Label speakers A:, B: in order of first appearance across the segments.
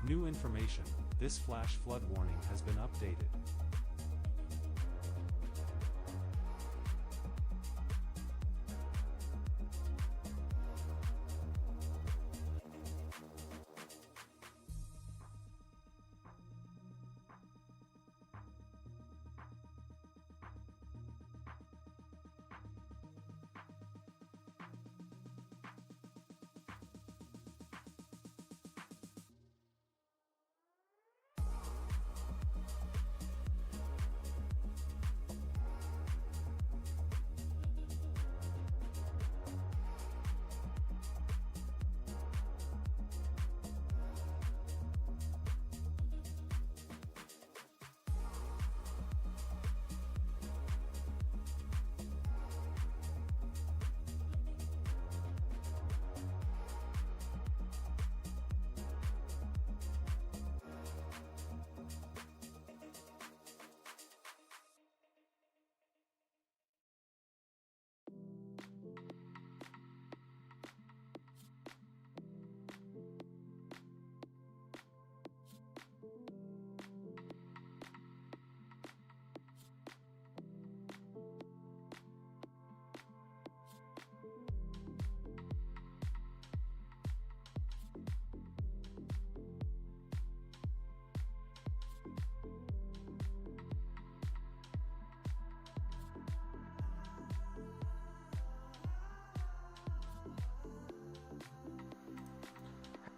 A: New information. This flash flood warning has been updated.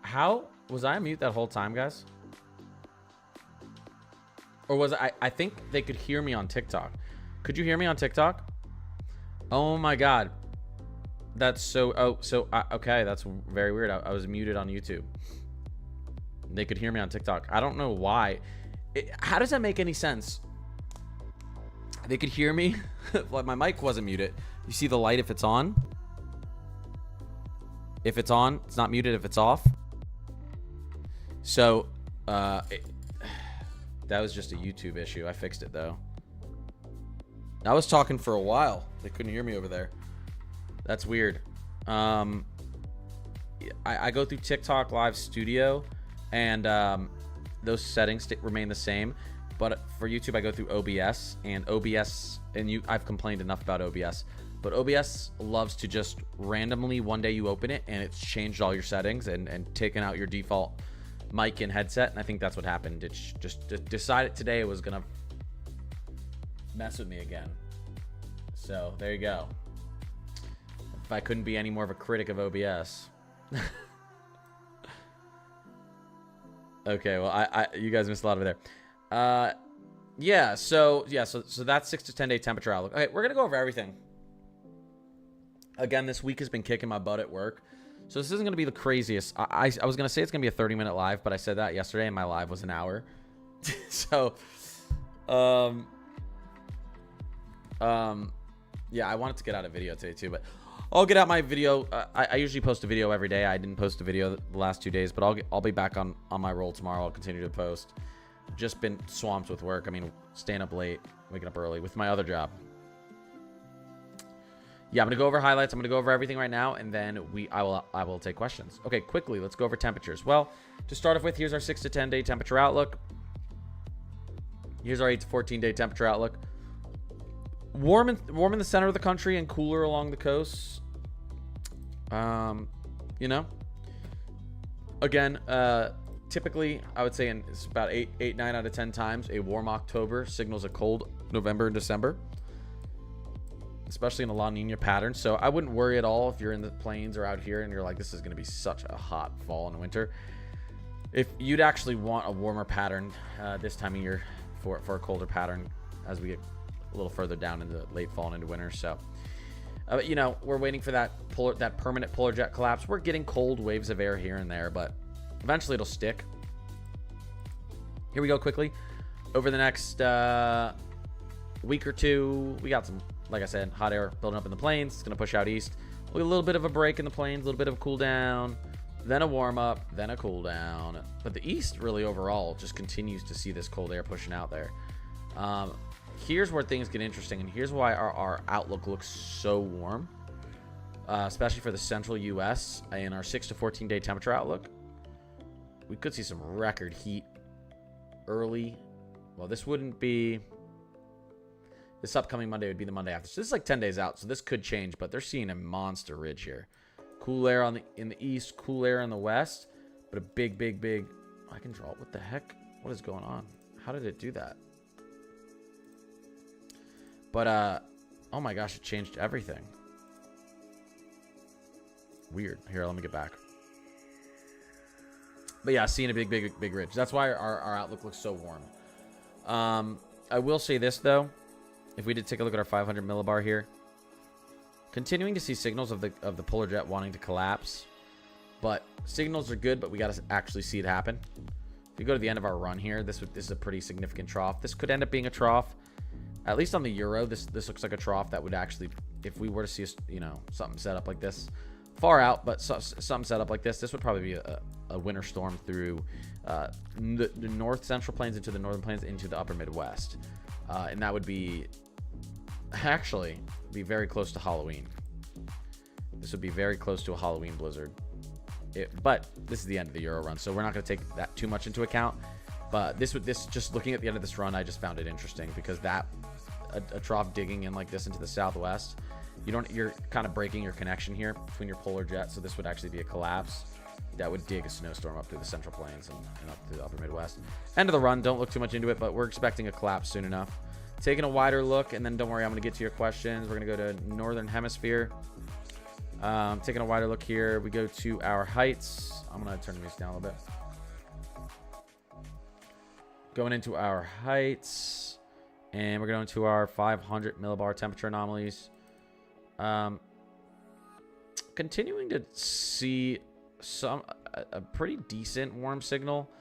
B: How was I on mute that whole time, guys? Or was I think they could hear me on TikTok. Could you hear me on TikTok? Oh my god. That's so okay, that's very weird. I was muted on YouTube. They could hear me on TikTok. I don't know why. How does that make any sense? They could hear me. Like my mic wasn't muted. You see the light if it's on? If it's on, it's not muted if it's off. So, that was just a YouTube issue. I fixed it though. I was talking for a while. They couldn't hear me over there. That's weird. I go through TikTok Live Studio, and those settings remain the same. But for YouTube, I go through OBS, and I've complained enough about OBS. But OBS loves to just randomly, one day you open it, and it's changed all your settings and taken out your default mic and headset, and I think that's what happened. It just decided today it was gonna mess with me again. So there you go. If I couldn't be any more of a critic of OBS. Okay, well you guys missed a lot over there. So that's 6 to 10 day temperature outlook. Okay, we're gonna go over everything. Again, this week has been kicking my butt at work. So this isn't going to be the craziest. I was going to say it's going to be a 30-minute live, but I said that yesterday, and my live was an hour. So, yeah, I wanted to get out a video today too, but I'll get out my video. I usually post a video every day. I didn't post a video the last 2 days, but I'll be back on my roll tomorrow. I'll continue to post. Just been swamped with work. I mean, staying up late, waking up early with my other job. Yeah, I'm gonna go over highlights. I'm gonna go over everything right now, and then I will take questions. Okay, quickly, let's go over temperatures. Well, to start off with, here's our 6 to 10 day temperature outlook. Here's our 8 to 14 day temperature outlook. Warm in the center of the country and cooler along the coasts. You know. Again, typically, I would say it's about 9 out of 10 times a warm October signals a cold November and December, especially in a La Nina pattern. So I wouldn't worry at all if you're in the plains or out here and you're like, this is going to be such a hot fall and winter. If you'd actually want a warmer pattern this time of year for a colder pattern as we get a little further down into late fall and into winter. So, you know, we're waiting for that permanent polar jet collapse. We're getting cold waves of air here and there, but eventually it'll stick. Here we go quickly. Over the next week or two, we got some, like I said, hot air building up in the plains. It's going to push out east. We'll get a little bit of a break in the plains, a little bit of a cool down, then a warm up, then a cool down. But the east really overall just continues to see this cold air pushing out there. Here's where things get interesting, and here's why our outlook looks so warm, especially for the central U.S. in our 6 to 14 day temperature outlook. we could see some record heat early. Well, this wouldn't be... This upcoming Monday would be the Monday after. So this is like 10 days out, so this could change, but they're seeing a monster ridge here. Cool air in the east, cool air in the west, but a big, big, big... I can draw. What the heck? What is going on? How did it do that? But, oh my gosh, it changed everything. Weird. Here, let me get back. But yeah, seeing a big, big, big ridge. That's why our outlook looks so warm. I will say this, though. If we did take a look at our 500 millibar here, continuing to see signals of the polar jet wanting to collapse. But signals are good, but we got to actually see it happen. If you go to the end of our run here, this is a pretty significant trough. This could end up being a trough. At least on the euro, this looks like a trough that would actually, if we were to see, something set up like this, far out, but something set up like this, this would probably be a winter storm through the north central plains into the northern plains into the upper Midwest. And that would be actually be very close to Halloween. This would be very close to a Halloween blizzard. But this is the end of the Euro run, so we're not going to take that too much into account. But this just looking at the end of this run, I just found it interesting because that a trough digging in like this into the southwest, you're kind of breaking your connection here between your polar jet. So this would actually be a collapse that would dig a snowstorm up through the central plains and up to the upper Midwest. End of the run. Don't look too much into it, but we're expecting a collapse soon enough. Taking a wider look, and then don't worry, I'm going to get to your questions. We're going to go to northern hemisphere. Taking a wider look here, we go to our heights. I'm going to turn these down a little bit. Going into our heights, and we're going to our 500 millibar temperature anomalies. Continuing to see a pretty decent warm signal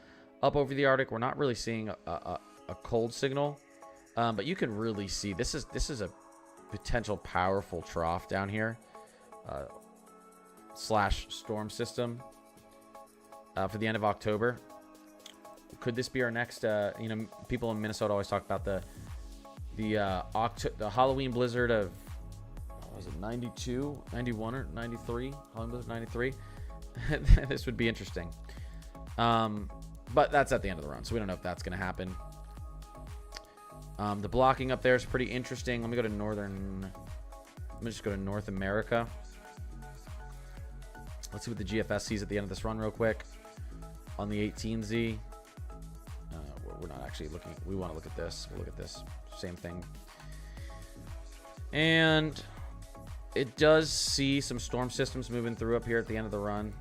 B: up over the Arctic. We're not really seeing a cold signal, but you can really see this is a potential powerful trough down here. Slash storm system for the end of October. Could this be our next? People in Minnesota always talk about the Halloween blizzard of, what was it, 92, 91, or 93? Halloween blizzard 93. This would be interesting. But that's at the end of the run, so we don't know if that's going to happen. The blocking up there is pretty interesting. Let me just go to North America. Let's see what the GFS sees at the end of this run real quick. On the 18Z. We're not actually looking. We want to look at this. We'll look at this. Same thing. And it does see some storm systems moving through up here at the end of the run.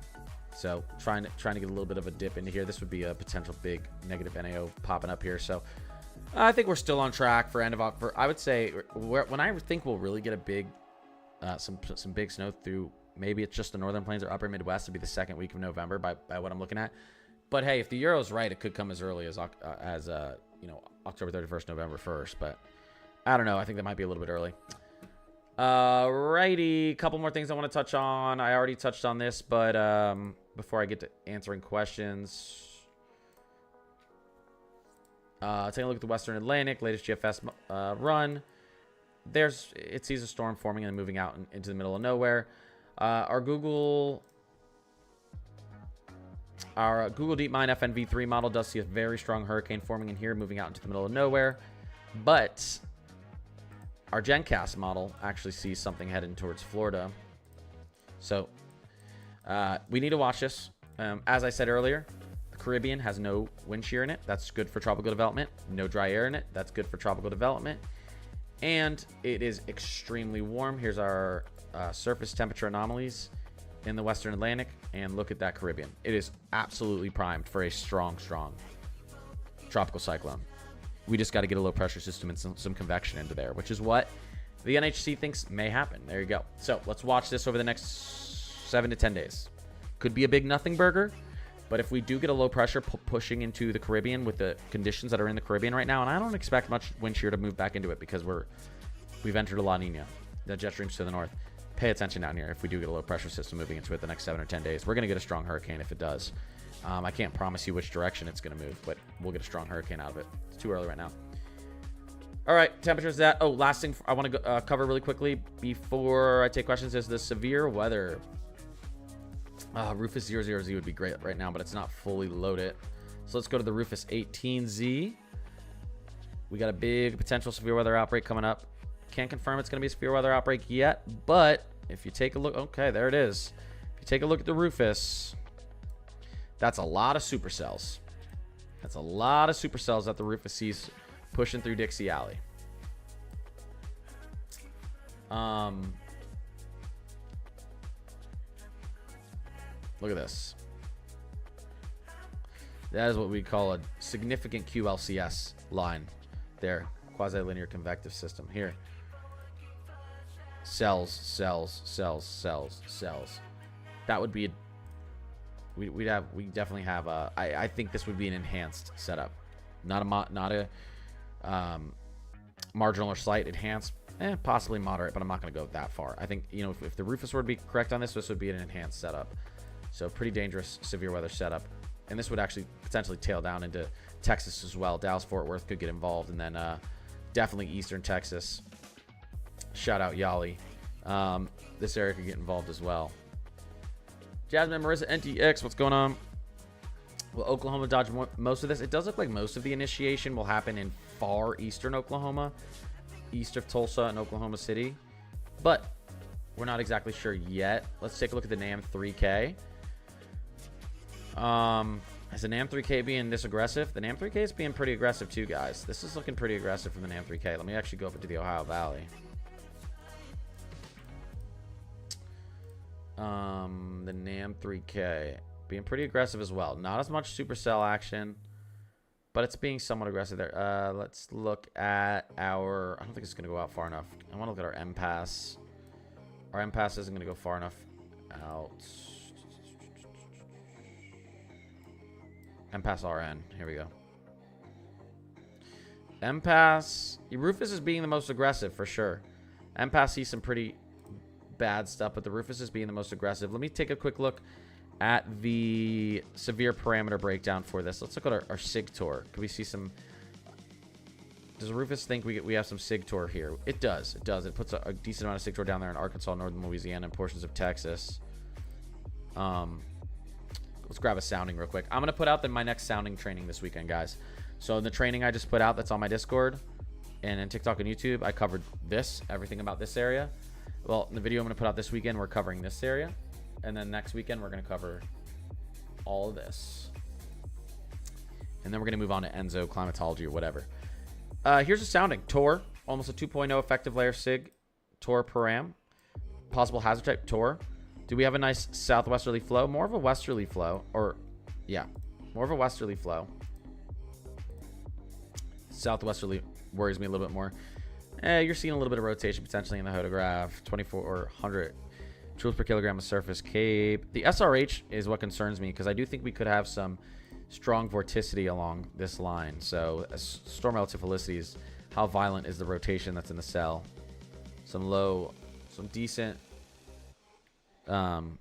B: So trying to get a little bit of a dip into here. This would be a potential big negative NAO popping up here. So I think we're still on track for end of October. I would say when I think we'll really get a big, some big snow through. Maybe it's just the northern plains or upper Midwest. It'll be the second week of November by what I'm looking at. But hey, if the Euro's right, it could come as early as October 31st, November 1st. But I don't know. I think that might be a little bit early. Righty, couple more things I want to touch on. I already touched on this, but before I get to answering questions, taking a look at the Western Atlantic, latest GFS run. It sees a storm forming and moving out into the middle of nowhere. Our Google DeepMind FNV3 model does see a very strong hurricane forming in here, moving out into the middle of nowhere. But our GenCast model actually sees something heading towards Florida. So we need to watch this. As I said earlier, the Caribbean has no wind shear in it. That's good for tropical development. No dry air in it. That's good for tropical development. And it is extremely warm. Here's our surface temperature anomalies in the Western Atlantic, and look at that Caribbean. It is absolutely primed for a strong tropical cyclone. We just got to get a low pressure system and some convection into there, which is what the NHC thinks may happen. There you go. So let's watch this over the next 7 to 10 days. Could be a big nothing burger, but if we do get a low pressure pushing into the Caribbean with the conditions that are in the Caribbean right now, and I don't expect much wind shear to move back into it because we've entered a La Nina. The jet streams to the north. Pay attention down here if we do get a low pressure system moving into it the next 7 or 10 days. We're going to get a strong hurricane if it does. I can't promise you which direction it's going to move, but we'll get a strong hurricane out of it. It's too early right now. All right, temperatures that. Oh, last thing I want to cover really quickly before I take questions is the severe weather. Rufus 00Z would be great right now, but it's not fully loaded. So let's go to the Rufus 18Z. We got a big potential severe weather outbreak coming up. Can't confirm it's going to be a severe weather outbreak yet, but if you take a look, okay, there it is. If you take a look at the Rufus, that's a lot of supercells. That's a lot of supercells that the Rufus sees pushing through Dixie Alley. Look at this. That is what we call a significant QLCS line there. Quasi-linear convective system. Here. Cells, cells, cells, cells, cells. That would be a, we definitely have a, I think this would be an enhanced setup. Not a marginal or slight enhanced, possibly moderate, but I'm not going to go that far. I think, you know, if the Rufus were to be correct on this, this would be an enhanced setup. So pretty dangerous severe weather setup. And this would actually potentially tail down into Texas as well. Dallas-Fort Worth could get involved. And then definitely Eastern Texas. Shout out Yali. This area could get involved as well. Jasmine, Marissa, NTX, what's going on? Will Oklahoma dodge most of this? It does look like most of the initiation will happen in far eastern Oklahoma. East of Tulsa and Oklahoma City. But we're not exactly sure yet. Let's take a look at the NAM 3K. Is the NAM 3K being this aggressive? The NAM 3K is being pretty aggressive too, guys. This is looking pretty aggressive from the NAM 3K. Let me actually go over to the Ohio Valley. The NAM 3K being pretty aggressive as well. Not as much supercell action, but it's being somewhat aggressive there. Let's look at our, I don't think it's going to go out far enough. I want to look at our M-Pass. Our M-Pass isn't going to go far enough out. M-Pass RN. Here we go. M-Pass. Rufus is being the most aggressive for sure. M-Pass sees some pretty bad stuff, but the Rufus is being the most aggressive. Let me take a quick look at the severe parameter breakdown for this. Let's look at our SIG tour. Can we see some... Does Rufus think we have some SIG tour here? It does. It does. It puts a decent amount of SIG tour down there in Arkansas, northern Louisiana, and portions of Texas. Let's grab a sounding real quick. I'm going to put out my next sounding training this weekend, guys. So in the training I just put out that's on my Discord and in TikTok and YouTube, I covered this, everything about this area. Well, in the video I'm going to put out this weekend, we're covering this area. And then next weekend, we're going to cover all of this. And then we're going to move on to Enzo, climatology, or whatever. Here's a sounding. Tor, almost a 2.0 effective layer SIG. Tor param. Possible hazard type, Tor. Do we have a nice southwesterly flow? More of a westerly flow. Or, yeah, more of a westerly flow. Southwesterly worries me a little bit more. You're seeing a little bit of rotation potentially in the hodograph. 24 or 100 joules per kilogram of surface cape. The SRH is what concerns me because I do think we could have some strong vorticity along this line. So storm relative felicities, how violent is the rotation that's in the cell? Some decent low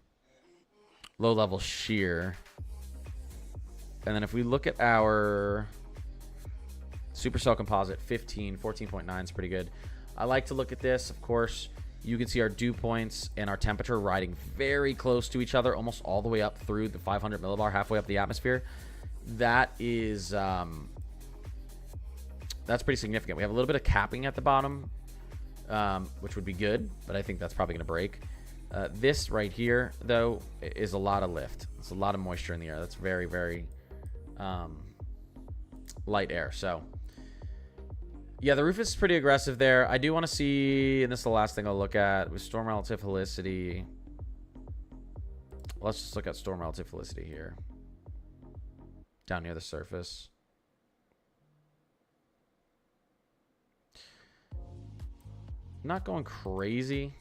B: level shear. And then if we look at our supercell composite, 14.9 is pretty good. I like to look at this. Of course, you can see our dew points and our temperature riding very close to each other, almost all the way up through the 500 millibar, halfway up the atmosphere. That is that's pretty significant. We have a little bit of capping at the bottom, which would be good, but I think that's probably going to break. This right here, though, is a lot of lift. It's a lot of moisture in the air. That's very, very light air. So, yeah, the Rufus is pretty aggressive there. I do want to see, and this is the last thing I'll look at, with storm relative helicity. Let's just look at storm relative helicity here. Down near the surface. Not going crazy.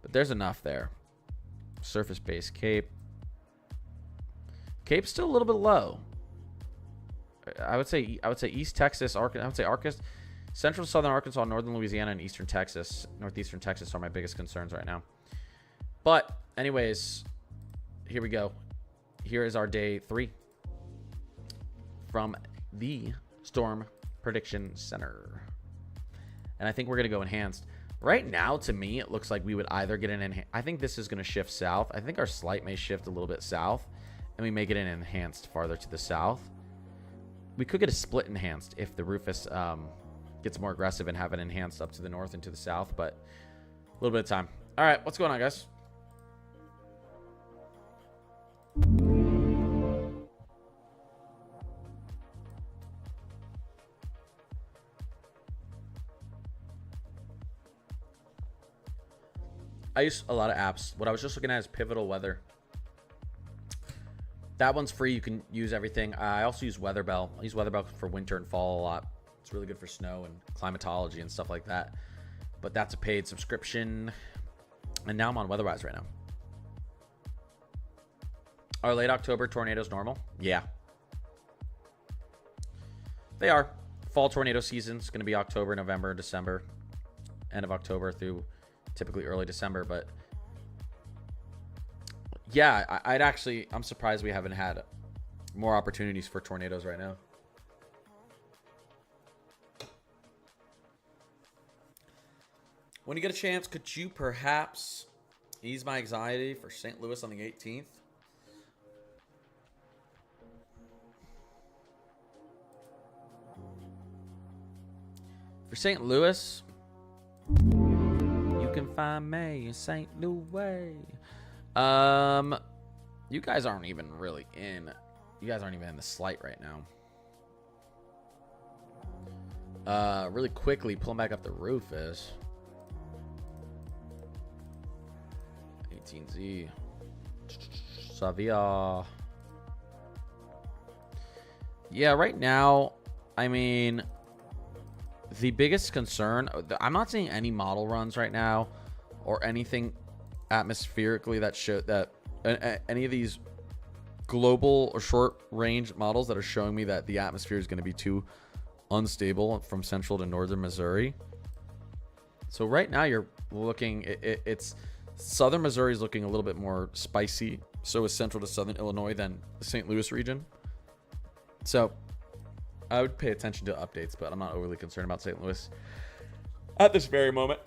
B: But there's enough there. Surface base Cape. Cape's still a little bit low. I would say East Texas, I would say Arkansas, Central Southern Arkansas, Northern Louisiana, and Eastern Texas, Northeastern Texas are my biggest concerns right now. But anyways, here we go. Here is our day 3 from the Storm Prediction Center. And I think we're going to go enhanced. Right now, to me, it looks like we would either get an enhanced. I think this is going to shift south. I think our slight may shift a little bit south, and we may get an enhanced farther to the south. We could get a split enhanced if the Rufus gets more aggressive and have an enhanced up to the north and to the south, but a little bit of time. All right, what's going on, guys? I use a lot of apps. What I was just looking at is Pivotal Weather. That one's free. You can use everything. I also use Weatherbell. I use Weatherbell for winter and fall a lot. It's really good for snow and climatology and stuff like that. But that's a paid subscription. And now I'm on Weatherwise right now. Are late October tornadoes normal? Yeah. They are. Fall tornado season is going to be October, November, December. End of October through typically early December. But yeah, I'm surprised we haven't had more opportunities for tornadoes right now. When you get a chance, could you perhaps ease my anxiety for St. Louis on the 18th? For St. Louis, you can find me in St. Louis. You guys aren't even really in. You guys aren't even in the slight right now. Really quickly, pulling back up the roof is 18Z. Savia. Yeah, right now, I mean, the biggest concern, I'm not seeing any model runs right now or anything atmospherically that show that any of these global or short range models that are showing me that the atmosphere is going to be too unstable from central to northern Missouri. So right now you're looking, it's southern Missouri is looking a little bit more spicy. So is central to southern Illinois than the St. Louis region. So I would pay attention to updates, but I'm not overly concerned about St. Louis at this very moment.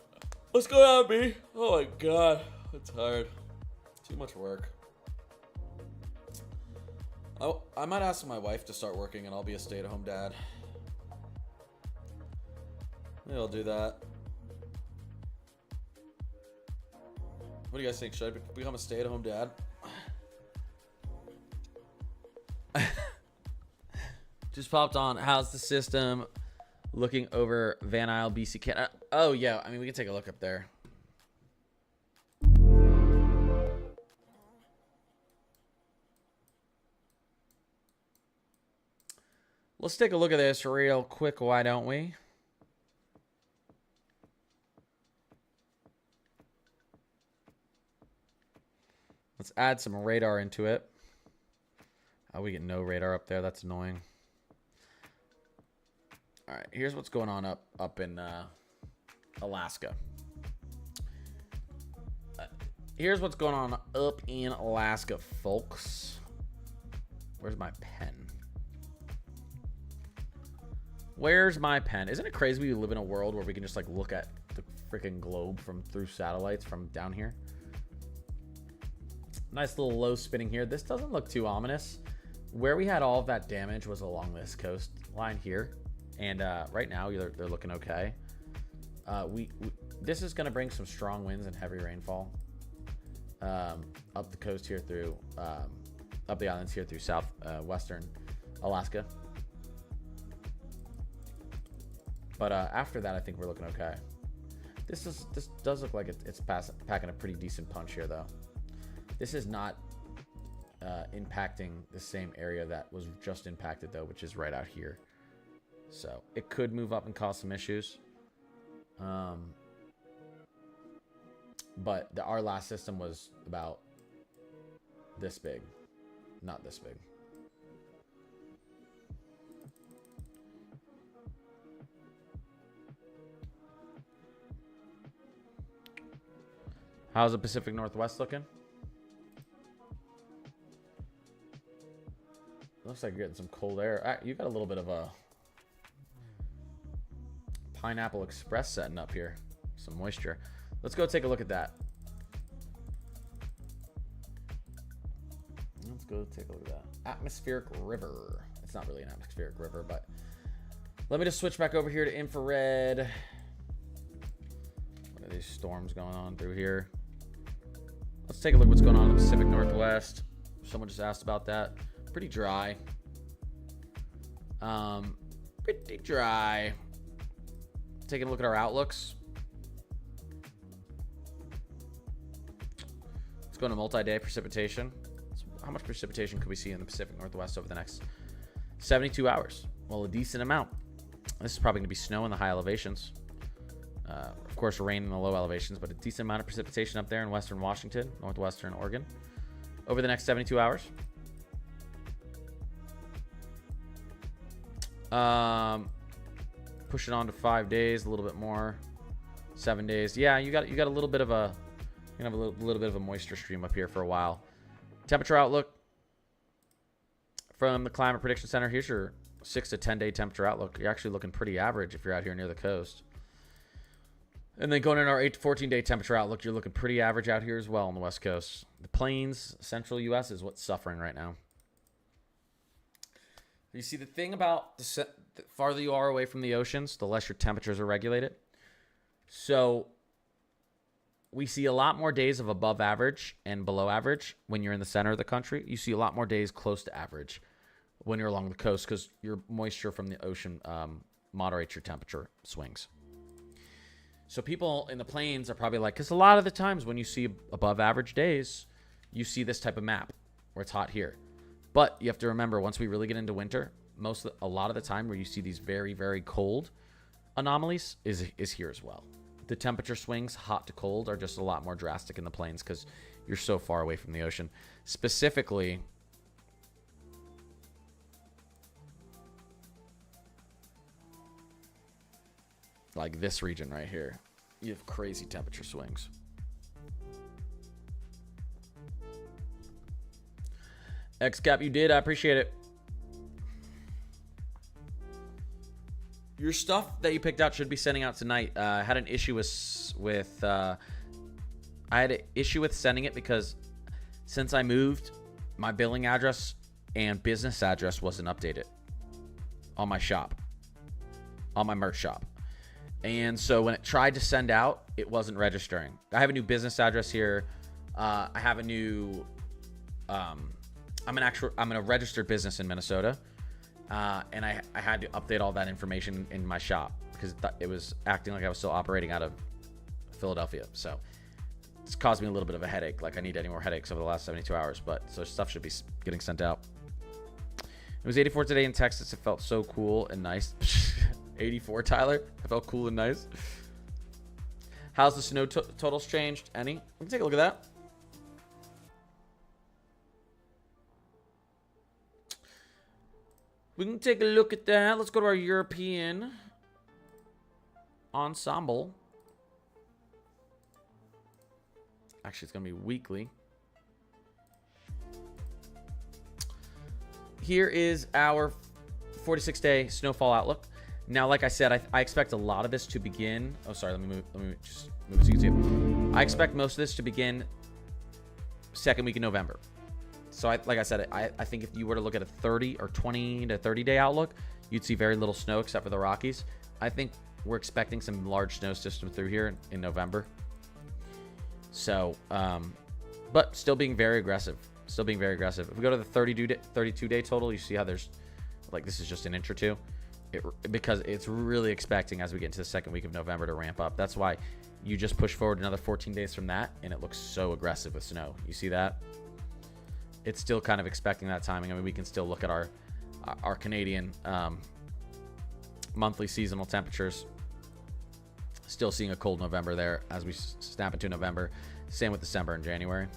B: What's going on, B? Oh my God, I'm tired. Too much work. Oh, I might ask my wife to start working and I'll be a stay-at-home dad. Maybe I'll do that. What do you guys think? Should I become a stay-at-home dad? Just popped on. How's the system looking over Van Isle, BC, Canada? Oh, yeah. I mean, we can take a look up there. Let's take a look at this real quick. Why don't we? Let's add some radar into it. Oh, we get no radar up there. That's annoying. All right, here's what's going on up in Alaska. Here's what's going on up in Alaska, folks. Where's my pen? Where's my pen? Isn't it crazy we live in a world where we can just like look at the freaking globe through satellites from down here? Nice little low spinning here. This doesn't look too ominous. Where we had all of that damage was along this coastline here. And right now, they're looking okay. This is going to bring some strong winds and heavy rainfall up the coast here through, up the islands here through southwestern Alaska. But after that, I think we're looking okay. This does look like it's packing a pretty decent punch here, though. This is not impacting the same area that was just impacted, though, which is right out here. So it could move up and cause some issues. But our last system was about this big, not this big. How's the Pacific Northwest looking? Looks like you're getting some cold air. You got a little bit of a Pineapple Express setting up here. Some moisture. Let's go take a look at that. Let's go take a look at that. Atmospheric river. It's not really an atmospheric river, but let me just switch back over here to infrared. What are these storms going on through here? Let's take a look at what's going on in the Pacific Northwest. Someone just asked about that. Pretty dry. Pretty dry. Taking a look at our outlooks. Let's go to multi-day precipitation. How much precipitation could we see in the Pacific Northwest over the next 72 hours? Well, a decent amount. This is probably going to be snow in the high elevations. Of course, rain in the low elevations, but a decent amount of precipitation up there in western Washington, northwestern Oregon over the next 72 hours. Push it on to 5 days, a little bit more. 7 days. Yeah, you got a little bit of a little bit of a moisture stream up here for a while. Temperature outlook from the Climate Prediction Center. Here's your 6 to 10 day temperature outlook. You're actually looking pretty average if you're out here near the coast. And then going in our 8 to 14 day temperature outlook, you're looking pretty average out here as well on the West Coast. The plains, central U.S. is what's suffering right now. You see, the thing about the farther you are away from the oceans, the less your temperatures are regulated. So we see a lot more days of above average and below average when you're in the center of the country. You see a lot more days close to average when you're along the coast because your moisture from the ocean moderates your temperature swings. So people in the plains are probably like, because a lot of the times when you see above average days, you see this type of map where it's hot here. But you have to remember, once we really get into winter, a lot of the time where you see these very, very cold anomalies is here as well. The temperature swings, hot to cold, are just a lot more drastic in the plains because you're so far away from the ocean. Specifically, like this region right here, you have crazy temperature swings. XCap, you did. I appreciate it. Your stuff that you picked out should be sending out tonight. I had an issue with I had an issue with sending it because since I moved, my billing address and business address wasn't updated on my shop, on my merch shop. And so when it tried to send out, it wasn't registering. I have a new business address here. I have a new I'm a registered business in Minnesota, and I had to update all that information in my shop because it was acting like I was still operating out of Philadelphia. So it's caused me a little bit of a headache. Like I need any more headaches over the last 72 hours, but so stuff should be getting sent out. It was 84 today in Texas. It felt so cool and nice. 84, Tyler. It felt cool and nice. How's the snow totals changed? Any? We can take a look at that. We can take a look at that. Let's go to our European ensemble. Actually, it's going to be weekly. Here is our 46-day snowfall outlook. Now, like I said, I expect a lot of this to begin. Oh, sorry. Let me just move it so you can see. I expect most of this to begin second week in November. So, like I said, I think if you were to look at a 30 or 20 to 30-day outlook, you'd see very little snow except for the Rockies. I think we're expecting some large snow system through here in November. So, but still being very aggressive. Still being very aggressive. If we go to the 32-day total, you see how there's, like, this is just an inch or two. Because it's really expecting as we get into the second week of November to ramp up. That's why you just push forward another 14 days from that, and it looks so aggressive with snow. You see that? It's still kind of expecting that timing. I mean, we can still look at our Canadian monthly seasonal temperatures. Still seeing a cold November there as we snap into November. Same with December and January.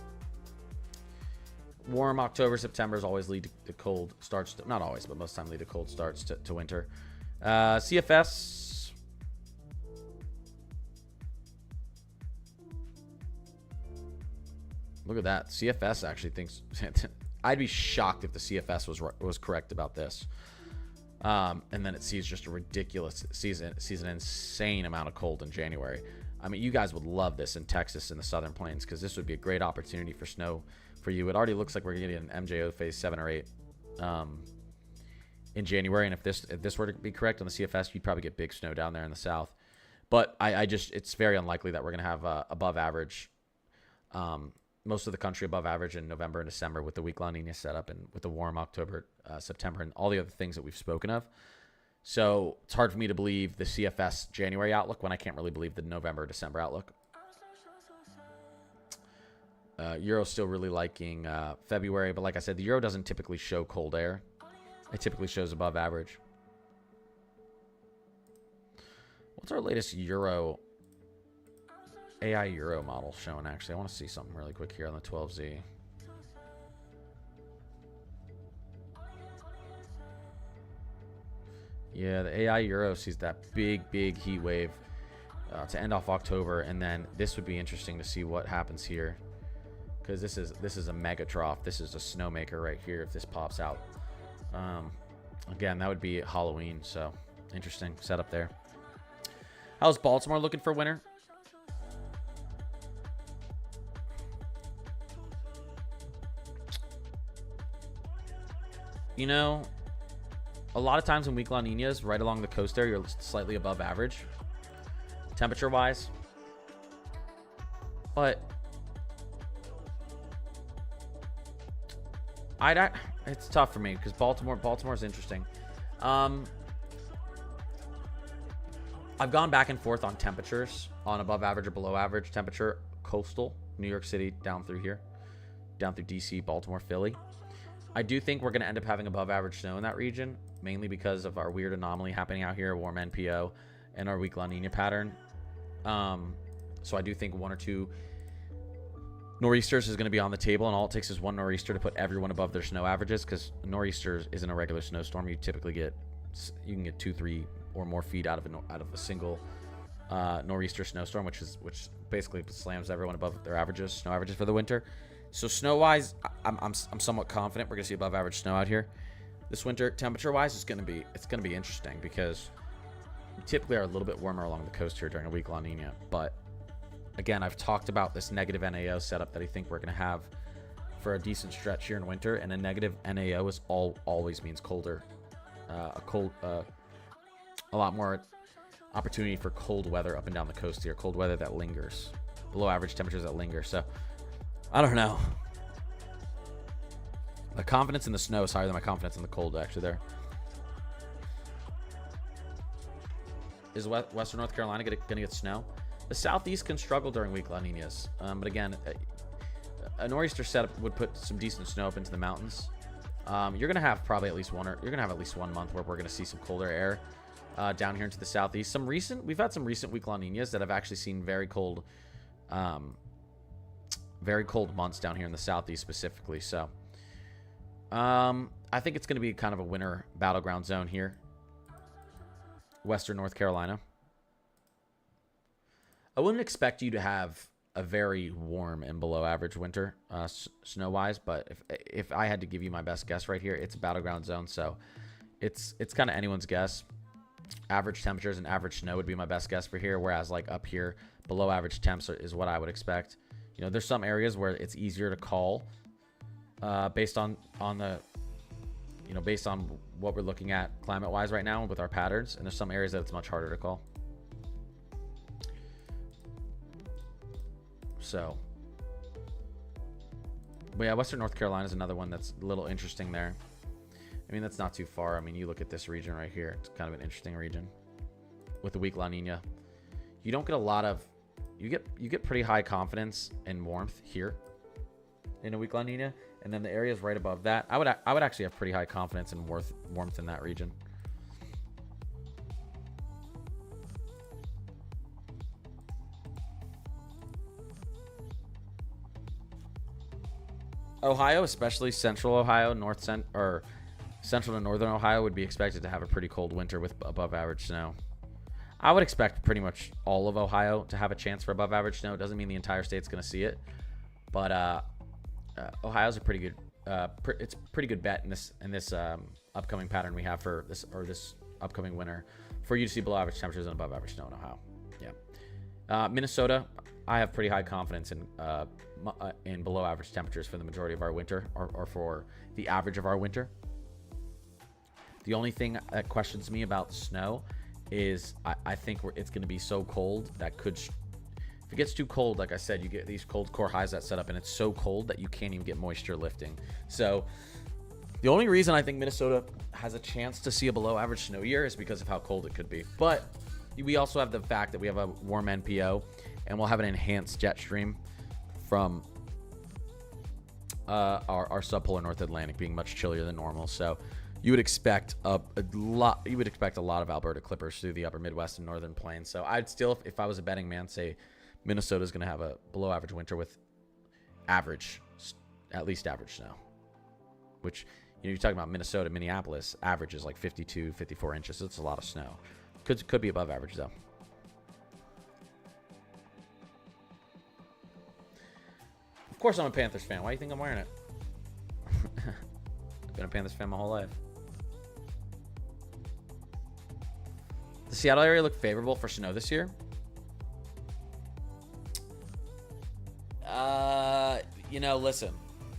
B: Warm October, September is always lead to cold starts. Not always, but most of the time lead to cold starts to winter. CFS. Look at that. CFS actually thinks. I'd be shocked if the CFS was correct about this. And then it sees just a ridiculous sees an insane amount of cold in January. I mean, you guys would love this in Texas in the Southern Plains because this would be a great opportunity for snow for you. It already looks like we're getting an MJO phase 7 or 8 in January. And if this were to be correct on the CFS, you'd probably get big snow down there in the south. But it's very unlikely that we're going to have above average, most of the country above average in November and December with the week La Nina setup and with the warm October, September, and all the other things that we've spoken of. So it's hard for me to believe the CFS January outlook when I can't really believe the November, December outlook. Euro's still really liking February, but like I said, the Euro doesn't typically show cold air. It typically shows above average. What's our latest Euro AI Euro model showing? Actually, I want to see something really quick here on the 12Z. Yeah, the AI Euro sees that big heat wave to end off October, and then this would be interesting to see what happens here, because this is a mega trough. This is a snowmaker right here if this pops out. Again, that would be Halloween, so interesting setup there. How's Baltimore looking for winter? You know, a lot of times in weak La Ninas, right along the coast there, you're slightly above average, temperature-wise. But it's tough for me because Baltimore's interesting. I've gone back and forth on temperatures, on above average or below average temperature, coastal, New York City, down through here, down through DC, Baltimore, Philly. I do think we're going to end up having above average snow in that region, mainly because of our weird anomaly happening out here, warm NPO, and our weak La Nina pattern. So I do think 1 or 2 nor'easters is going to be on the table, and all it takes is 1 nor'easter to put everyone above their snow averages, because a nor'easter isn't a regular snowstorm. You typically you can get 2-3 or more feet out of a single nor'easter snowstorm, which basically slams everyone above their averages, snow averages for the winter. So snow-wise, I'm somewhat confident we're gonna see above average snow out here this winter. Temperature-wise, it's gonna be interesting because we typically are a little bit warmer along the coast here during a week La Nina. But again, I've talked about this negative NAO setup that I think we're gonna have for a decent stretch here in winter, and a negative NAO is always means colder, a lot more opportunity for cold weather up and down the coast here, cold weather that lingers, below average temperatures that linger. So I don't know. My confidence in the snow is higher than my confidence in the cold, actually, there. Is Western North Carolina going to get snow? The Southeast can struggle during weak La Ninas. But again, a nor'easter setup would put some decent snow up into the mountains. You're going to have probably at least one month where we're going to see some colder air down here into the Southeast. We've had some recent weak La Ninas that have actually seen very cold months down here in the Southeast specifically. So I think it's going to be kind of a winter battleground zone here, Western North Carolina. I wouldn't expect you to have a very warm and below average winter snow wise, but if I had to give you my best guess right here, it's a battleground zone. So it's kind of anyone's guess. Average temperatures and average snow would be my best guess for here, whereas like up here, below average temps is what I would expect. You know, there's some areas where it's easier to call based on what we're looking at climate wise right now with our patterns, and there's some areas that it's much harder to call. So, but yeah, Western North Carolina is another one that's a little interesting there. I mean, that's not too far. I mean, you look at this region right here. It's kind of an interesting region with the weak La Nina. You don't get a lot of, you get pretty high confidence and warmth here in a weak La Nina, and then the areas right above that, I would actually have pretty high confidence and warmth in that region. Ohio, especially central Ohio, central to northern Ohio, would be expected to have a pretty cold winter with above average snow. I would expect pretty much all of Ohio to have a chance for above average snow. It doesn't mean the entire state's going to see it, but Ohio's a pretty it's a pretty good bet in this upcoming pattern we have for this upcoming winter for you to see below average temperatures and above average snow in Ohio. Yeah. Minnesota, I have pretty high confidence in below average temperatures for the majority of our winter, or for the average of our winter. The only thing that questions me about snow is I think it's going to be so cold that if it gets too cold, like I said, you get these cold core highs that set up, and it's so cold that you can't even get moisture lifting. So the only reason I think Minnesota has a chance to see a below average snow year is because of how cold it could be. But we also have the fact that we have a warm NPO, and we'll have an enhanced jet stream from our subpolar North Atlantic being much chillier than normal. So you would expect a lot of Alberta clippers through the upper Midwest and Northern Plains. So I'd still, if I was a betting man, say Minnesota's going to have a below average winter with at least average snow, which, you're talking about Minnesota, Minneapolis, average is like 52, 54 inches. It's a lot of snow. Could be above average though. Of course I'm a Panthers fan. Why do you think I'm wearing it? I've been a Panthers fan my whole life. The Seattle area look favorable for snow this year. Listen,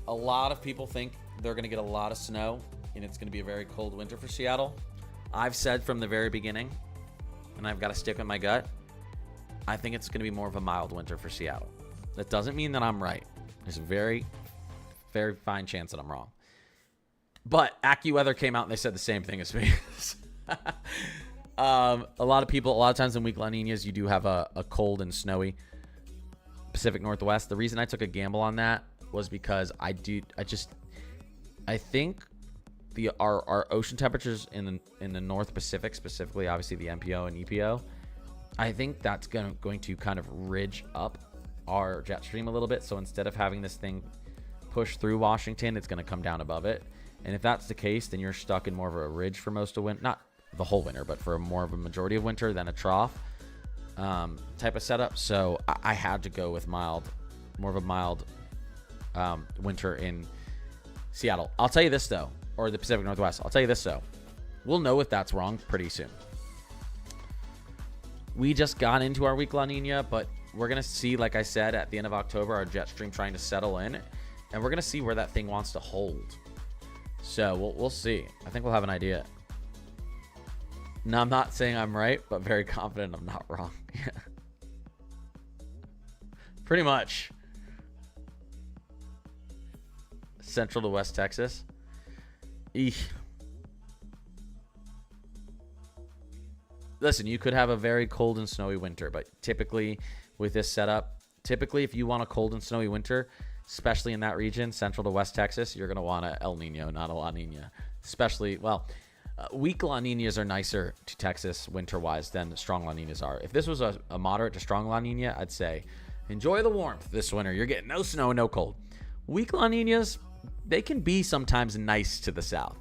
B: a lot of people think they're going to get a lot of snow, and it's going to be a very cold winter for Seattle. I've said from the very beginning, and I've got to stick with my gut, I think it's going to be more of a mild winter for Seattle. That doesn't mean that I'm right. There's a very, very fine chance that I'm wrong. But AccuWeather came out and they said the same thing as me. A lot of times in weak La Niñas, you do have a cold and snowy Pacific Northwest. The reason I took a gamble on that was because I think our ocean temperatures in the North Pacific, specifically obviously the MPO and EPO, I think that's going to kind of ridge up our jet stream a little bit. So instead of having this thing push through Washington, it's going to come down above it. And if that's the case, then you're stuck in more of a ridge for most of winter, not the whole winter, but for more of a majority of winter than a trough type of setup. So I had to go with more of a mild winter in Seattle. I'll tell you this though, or the Pacific Northwest. I'll tell you this though, we'll know if that's wrong pretty soon. We just got into our weak La Nina, but we're going to see, like I said, at the end of October, our jet stream trying to settle in, and we're going to see where that thing wants to hold. So we'll see. I think we'll have an idea. Now, I'm not saying I'm right, but very confident I'm not wrong. Pretty much. Central to West Texas. Eesh. Listen, you could have a very cold and snowy winter, but typically with this setup, if you want a cold and snowy winter, especially in that region, Central to West Texas, you're going to want a El Nino, not a La Nina. Especially, weak La Ninas are nicer to Texas winter-wise than strong La Ninas are. If this was a moderate to strong La Nina, I'd say enjoy the warmth this winter. You're getting no snow, no cold. Weak La Ninas, they can be sometimes nice to the south.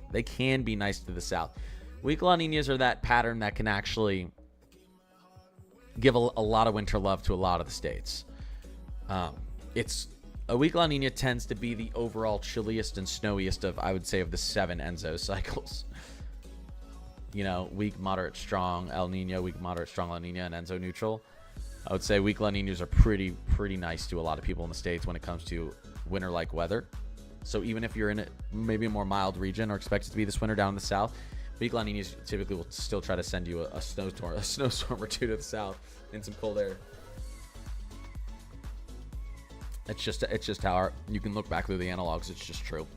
B: Weak La Ninas are that pattern that can actually give a lot of winter love to a lot of the states. A weak La Nina tends to be the overall chilliest and snowiest of, I would say, of the 7 Enzo cycles. Weak, moderate, strong El Nino, weak, moderate, strong La Nina, and Enzo neutral. I would say weak La Ninas are pretty nice to a lot of people in the States when it comes to winter-like weather. So even if you're in maybe a more mild region or expect it to be this winter down in the south, weak La Ninas typically will still try to send you a snowstorm or two to the south in some cold air. It's just how you can look back through the analogs. It's just true.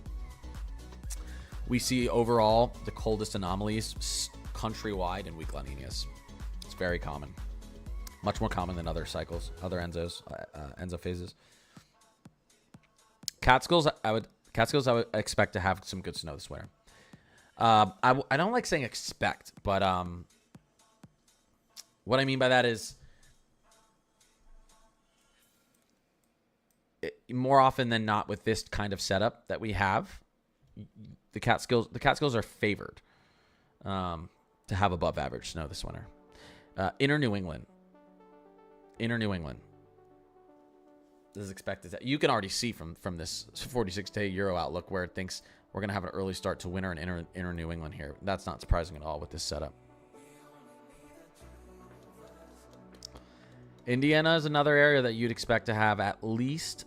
B: We see overall the coldest anomalies countrywide in weak La Ninas. It's very common, much more common than other cycles, other Enzo phases. Catskills, I would expect to have some good snow this winter. I don't like saying expect, but what I mean by that is more often than not with this kind of setup that we have, the Catskills are favored to have above average snow this winter. Inner New England. is expected to, you can already see from this 46-day Euro outlook where it thinks we're going to have an early start to winter in inner New England here. That's not surprising at all with this setup. Indiana is another area that you'd expect to have at least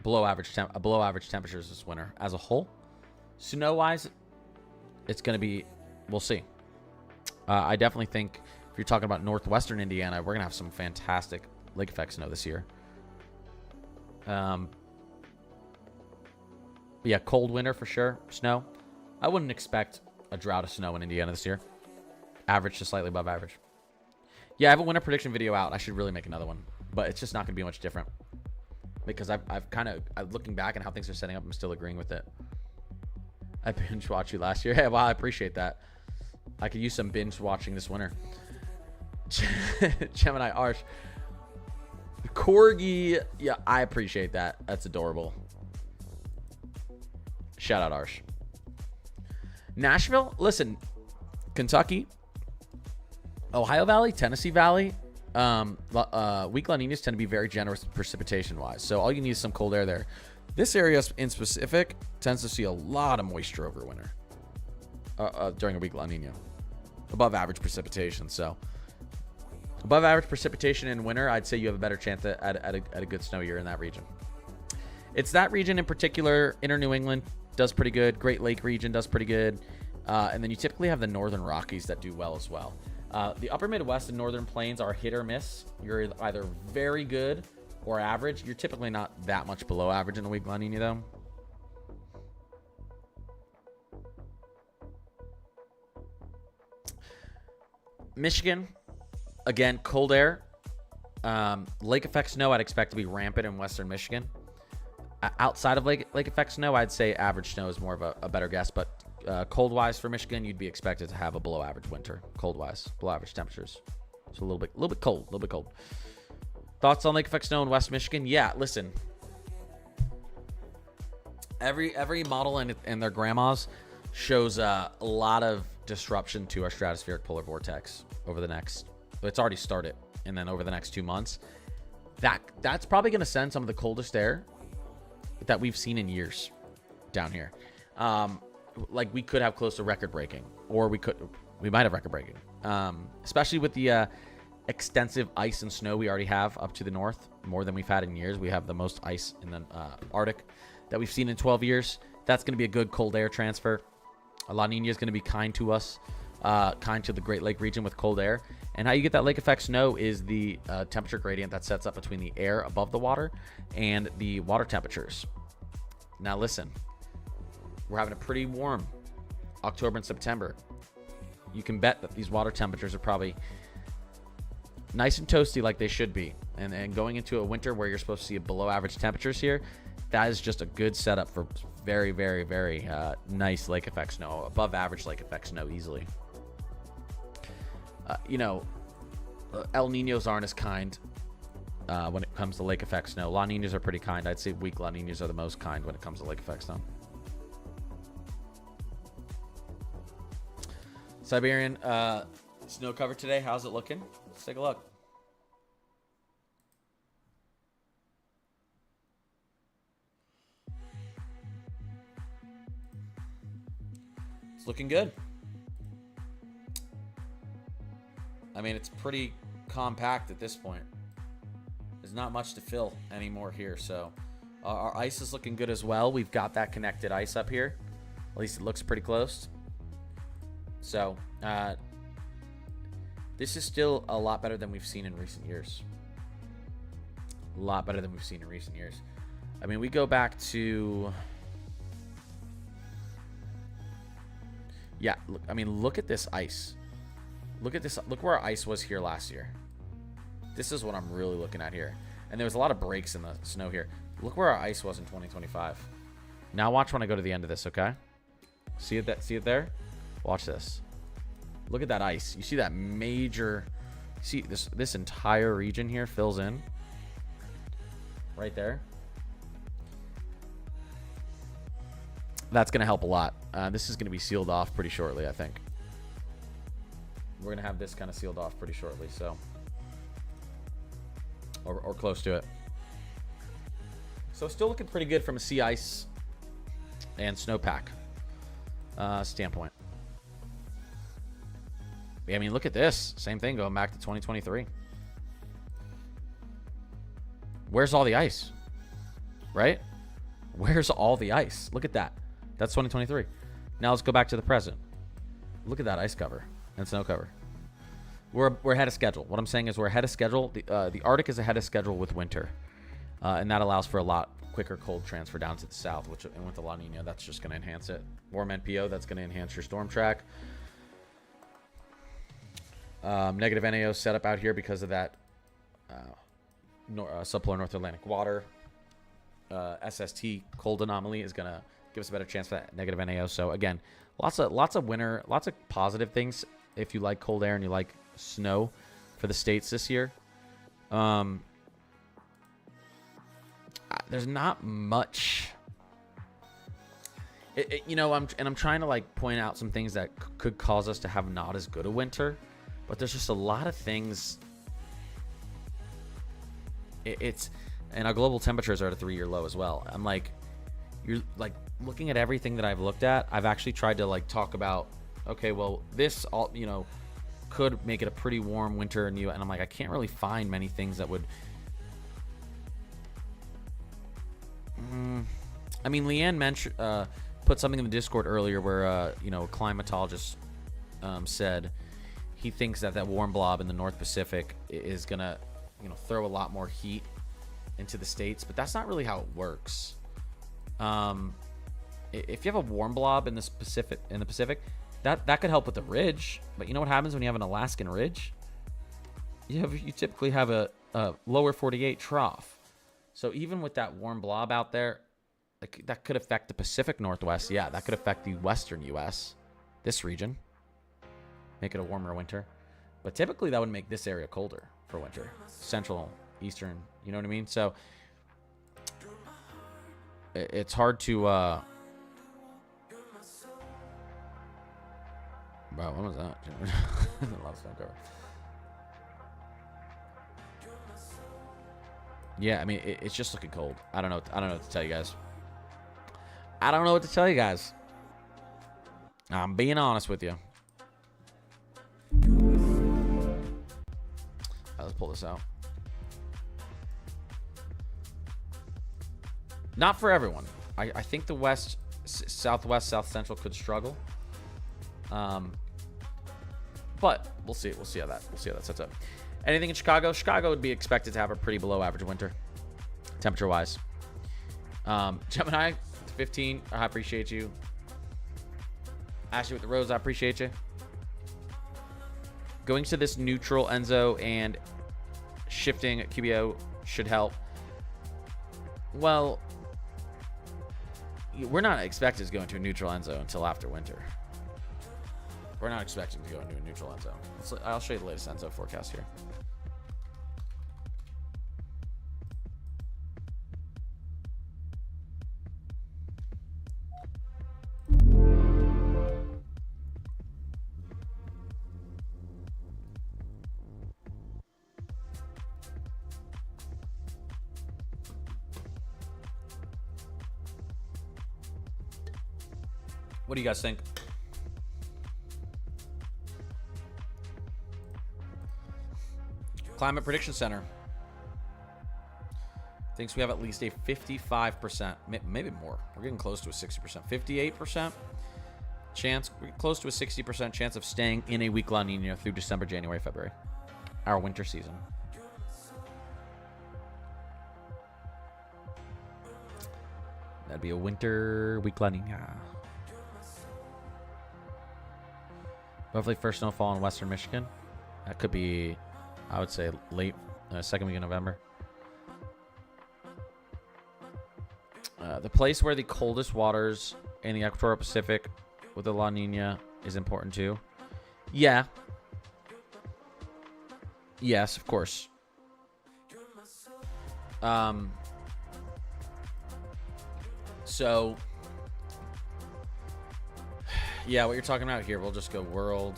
B: below average temperatures this winter as a whole. Snow wise, it's going to be, we'll see. I definitely think if you're talking about northwestern Indiana, we're going to have some fantastic lake effect snow this year. Yeah, cold winter for sure. Snow. I wouldn't expect a drought of snow in Indiana this year. Average to slightly above average. Yeah, I have a winter prediction video out. I should really make another one, but it's just not going to be much different because I've kind of looking back and how things are setting up. I'm still agreeing with it. I binge watched you last year. Yeah, well, I appreciate that. I could use some binge watching this winter. Gemini Arch. Corgi. Yeah, I appreciate that. That's adorable. Shout out Arch. Nashville. Listen, Kentucky. Ohio Valley, Tennessee Valley, weak La Ninas tend to be very generous precipitation-wise. So all you need is some cold air there. This area in specific tends to see a lot of moisture over winter during a weak La Nina. Above average precipitation. So above average precipitation in winter, I'd say you have a better chance at a good snow year in that region. It's that region in particular. Inner New England does pretty good. Great Lake region does pretty good. And then you typically have the Northern Rockies that do well as well. The upper Midwest and Northern Plains are hit or miss. You're either very good or average. You're typically not that much below average in a weak La Nina, though. Michigan, again, cold air. Lake effect snow, I'd expect to be rampant in western Michigan. Outside of lake effect snow, I'd say average snow is more of a better guess, but cold-wise for Michigan, you'd be expected to have a below-average winter. Cold-wise, below-average temperatures. So a little bit cold. Thoughts on lake effect snow in West Michigan? Yeah, listen. Every model and their grandmas shows a lot of disruption to our stratospheric polar vortex over the next. It's already started, and then over the next 2 months, that's probably going to send some of the coldest air that we've seen in years down here. Like we could have close to record breaking, or we might have record breaking, especially with the extensive ice and snow we already have up to the north, more than we've had in years. We have the most ice in the Arctic that we've seen in 12 years. That's going to be a good cold air transfer. La Nina is going to be kind to us, kind to the Great Lake region with cold air. And how you get that lake effect snow is the temperature gradient that sets up between the air above the water and the water temperatures. Now listen. We're having a pretty warm October and September. You can bet that these water temperatures are probably nice and toasty like they should be. And going into a winter where you're supposed to see below average temperatures here, that is just a good setup for very, very, very nice lake effect snow. Above average lake effect snow easily. El Ninos aren't as kind when it comes to lake effect snow. La Ninas are pretty kind. I'd say weak La Ninas are the most kind when it comes to lake effect snow. Siberian snow cover today. How's it looking? Let's take a look. It's looking good. I mean, it's pretty compact at this point. There's not much to fill anymore here, so our ice is looking good as well. We've got that connected ice up here. At least it looks pretty close. So, this is still a lot better than we've seen in recent years. A lot better than we've seen in recent years. I mean, we go back to... Yeah, look, I mean, look at this ice. Look at this. Look where our ice was here last year. This is what I'm really looking at here. And there was a lot of breaks in the snow here. Look where our ice was in 2025. Now watch when I go to the end of this, okay? See it there? Watch this. Look at that ice. You see that major... See, this entire region here fills in. Right there. That's going to help a lot. This is going to be sealed off pretty shortly, I think. We're going to have this kind of sealed off pretty shortly, so... Or close to it. So still looking pretty good from a sea ice and snowpack standpoint. Yeah, I mean, look at this. Same thing going back to 2023. Where's all the ice? Right? Where's all the ice? Look at that. That's 2023. Now let's go back to the present. Look at that ice cover and snow cover. We're ahead of schedule. What I'm saying is we're ahead of schedule. The Arctic is ahead of schedule with winter. And that allows for a lot quicker cold transfer down to the south, which, and with the La Nina, that's just going to enhance it. Warm NPO, that's going to enhance your storm track. Negative NAO setup out here because of that subpolar North Atlantic water. SST cold anomaly is going to give us a better chance for that negative NAO. So again, lots of winter, lots of positive things if you like cold air and you like snow for the states this year. There's not much. You know, I'm trying to like point out some things that could cause us to have not as good a winter, but there's just a lot of things. And our global temperatures are at a 3-year low as well. I'm like, you're like looking at everything that I've looked at. I've actually tried to like talk about, okay, well, this all, you know, could make it a pretty warm winter and I'm like, I can't really find many things that would. I mean, Leanne mentioned, put something in the Discord earlier where, you know, a climatologist said he thinks that warm blob in the North Pacific is going to, you know, throw a lot more heat into the states, but that's not really how it works. If you have a warm blob in the Pacific, that could help with the ridge. But you know what happens when you have an Alaskan ridge? You typically have a lower 48 trough. So even with that warm blob out there, that could affect the Pacific Northwest. Yeah, that could affect the Western U.S., this region, make it a warmer winter. But typically that would make this area colder for winter. Central, Eastern, you know what I mean? So it's hard to... Wow, what was that? A lot of snow cover. Yeah, I mean, it's just looking cold. I don't know what to tell you guys. I'm being honest with you. Let's pull this out. Not for everyone. I think the West, Southwest, South Central could struggle. But we'll see. We'll see how that sets up. Anything in Chicago? Chicago would be expected to have a pretty below average winter, temperature-wise. Gemini, 15, I appreciate you. Ashley with the rose, I appreciate you. Going to this neutral Enzo and shifting QBO should help. Well, we're not expected to go into a neutral Enzo until after winter. We're not expecting to go into a neutral Enzo. I'll show you the latest Enzo forecast here. What do you guys think? Climate Prediction Center thinks we have at least a 55%, maybe more. We're getting close to a 60%, 58% chance, close to a 60% chance of staying in a weak La Nina through December, January, February, our winter season. That'd be a winter weak La Nina. Hopefully first snowfall in western Michigan. That could be, I would say, late second week of November. The place where the coldest waters in the equatorial Pacific with the La Nina is important too. Yeah. Yes, of course. So, yeah, what you're talking about here, we'll just go world.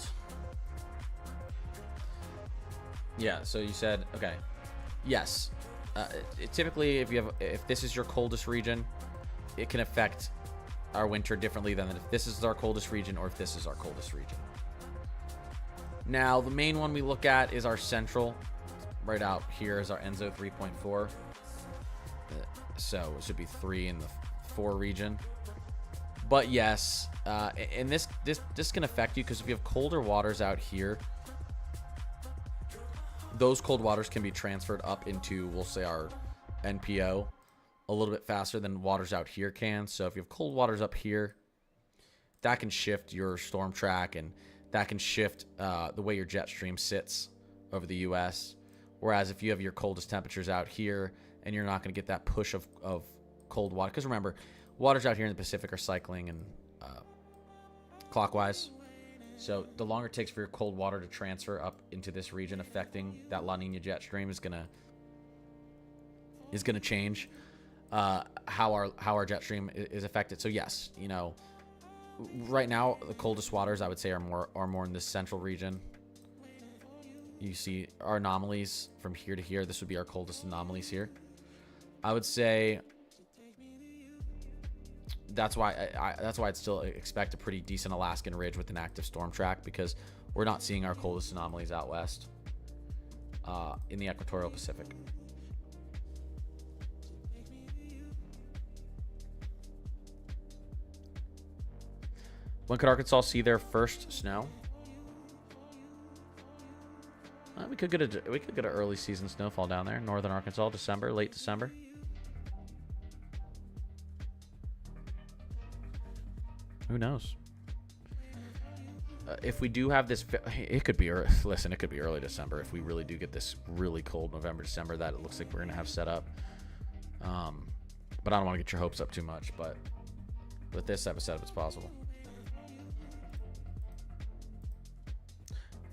B: Yeah, so you said, okay. Yes. Typically, if this is your coldest region, it can affect our winter differently than if this is our coldest region or if this is our coldest region. Now, the main one we look at is our central. Right out here is our Enzo 3.4. So it should be 3 in the 4 region. But yes, and this can affect you because if you have colder waters out here, those cold waters can be transferred up into, we'll say, our NPO a little bit faster than waters out here can. So if you have cold waters up here, that can shift your storm track, and that can shift the way your jet stream sits over the U.S. Whereas if you have your coldest temperatures out here and you're not going to get that push of cold water, because remember, waters out here in the Pacific are cycling and clockwise. So the longer it takes for your cold water to transfer up into this region, affecting that La Nina jet stream is gonna change how our jet stream is affected. So yes, you know, right now the coldest waters I would say are more in this central region. You see our anomalies from here to here. This would be our coldest anomalies here. I would say that's why I'd still expect a pretty decent Alaskan ridge with an active storm track, because we're not seeing our coldest anomalies out west in the equatorial Pacific. When could Arkansas see their first snow? We could get an early season snowfall down there, northern Arkansas, December, late December. Who knows? If we do have this, it could be early. Listen, it could be early December if we really do get this really cold November, December that it looks like we're gonna have set up. But I don't want to get your hopes up too much. But with this type of setup, it's possible.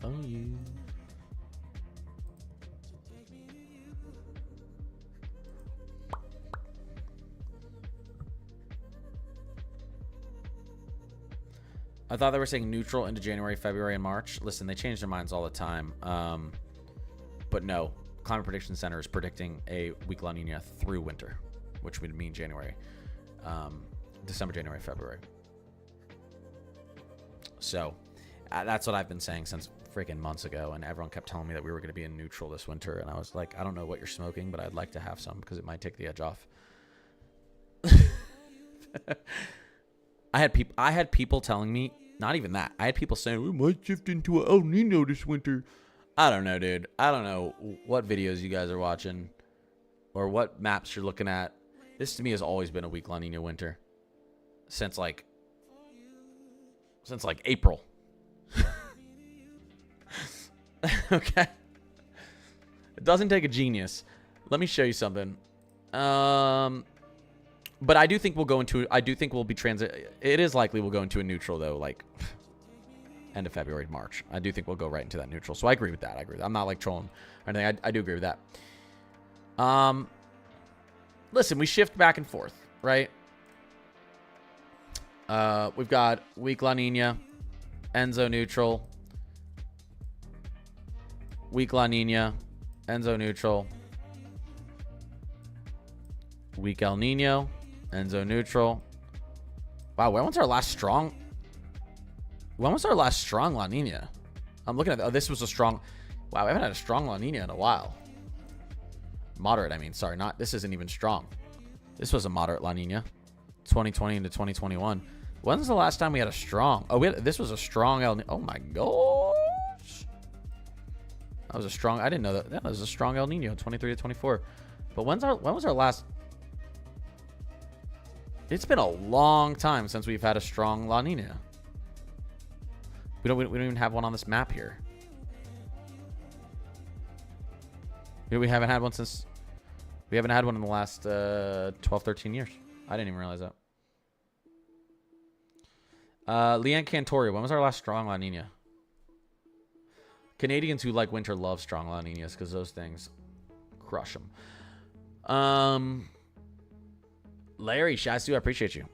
B: Oh, you. I thought they were saying neutral into January, February, and March. Listen, they change their minds all the time. But no, Climate Prediction Center is predicting a weak La Nina through winter, which would mean January, December, January, February. So that's what I've been saying since freaking months ago, and everyone kept telling me that we were going to be in neutral this winter, and I was like, I don't know what you're smoking, but I'd like to have some because it might take the edge off. I had people telling me, not even that. I had people saying we might shift into an El Nino this winter. I don't know, dude. I don't know what videos you guys are watching or what maps you're looking at. This to me has always been a weak La Nina winter since like April. Okay. It doesn't take a genius. Let me show you something. But I do think we'll go into. I do think we'll be transit. It is likely we'll go into a neutral though, like end of February, March. I do think we'll go right into that neutral. So I agree with that. I'm not like trolling or anything. I do agree with that. Listen, we shift back and forth, right? We've got weak La Nina, Enzo neutral, weak La Nina, Enzo neutral, weak El Nino, Enzo neutral. Wow, when was our last strong? When was our last strong La Nina? I'm looking at. Oh, this was a strong. Wow, we haven't had a strong La Nina in a while. Moderate, I mean. Sorry, not. This isn't even strong. This was a moderate La Nina. 2020 into 2021. When's the last time we had a strong? Oh, this was a strong El Nino. Oh my gosh. That was a strong. I didn't know that. That was a strong El Nino. 23 to 24. But when was our last? It's been a long time since we've had a strong La Nina. We don't even have one on this map here. We haven't had one since. We haven't had one in the last 12, 13 years. I didn't even realize that. Leanne Cantoria, when was our last strong La Nina? Canadians who like winter love strong La Ninas because those things crush them. Larry, Shastu, I appreciate you.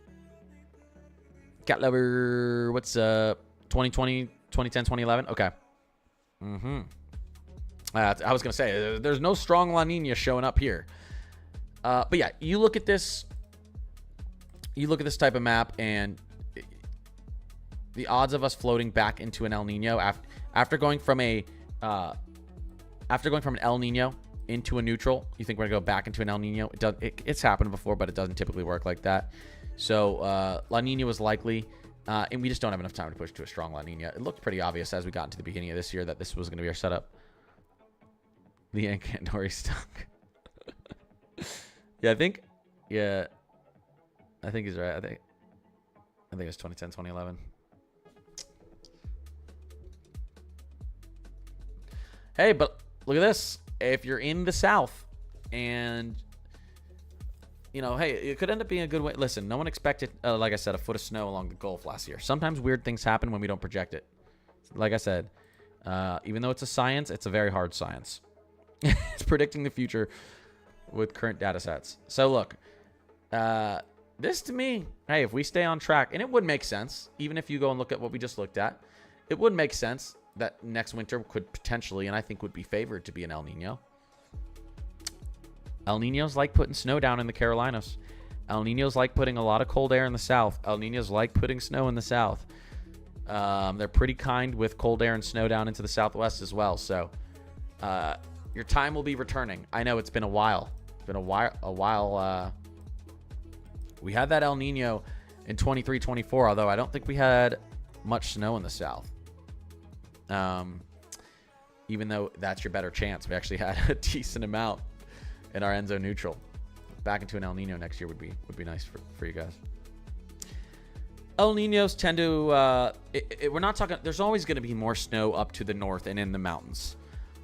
B: Cat Lover, what's 2020, 2010, 2011? Okay. I was going to say, there's no strong La Nina showing up here. But yeah, you look at this type of map, and the odds of us floating back into an El Nino after going from an El Nino into a neutral, you think we're gonna go back into an El Nino? It's happened before, but it doesn't typically work like that. So La Nina was likely, and we just don't have enough time to push to a strong La Nina. It looked pretty obvious as we got into the beginning of this year that this was gonna be our setup. The Ankandori stunk. Yeah, I think he's right. I think it's 2010, 2011. Hey, but look at this. If you're in the South and, hey, it could end up being a good way. Listen, no one expected, like I said, a foot of snow along the Gulf last year. Sometimes weird things happen when we don't project it. Like I said, even though it's a science, it's a very hard science. It's predicting the future with current data sets. So look, this to me, hey, if we stay on track, and it would make sense, even if you go and look at what we just looked at, it would make sense that next winter could potentially, and I think would be favored to be an El Nino. El Ninos like putting snow down in the Carolinas. El Ninos like putting a lot of cold air in the South. El Ninos like putting snow in the South. They're pretty kind with cold air and snow down into the Southwest as well. So your time will be returning. I know it's been a while. It's been a while. We had that El Nino in 23-24, although I don't think we had much snow in the South. Even though that's your better chance, we actually had a decent amount in our Enzo neutral. Back into an El Nino next year would be nice for you guys. El Ninos tend to we're not talking, there's always going to be more snow up to the north and in the mountains,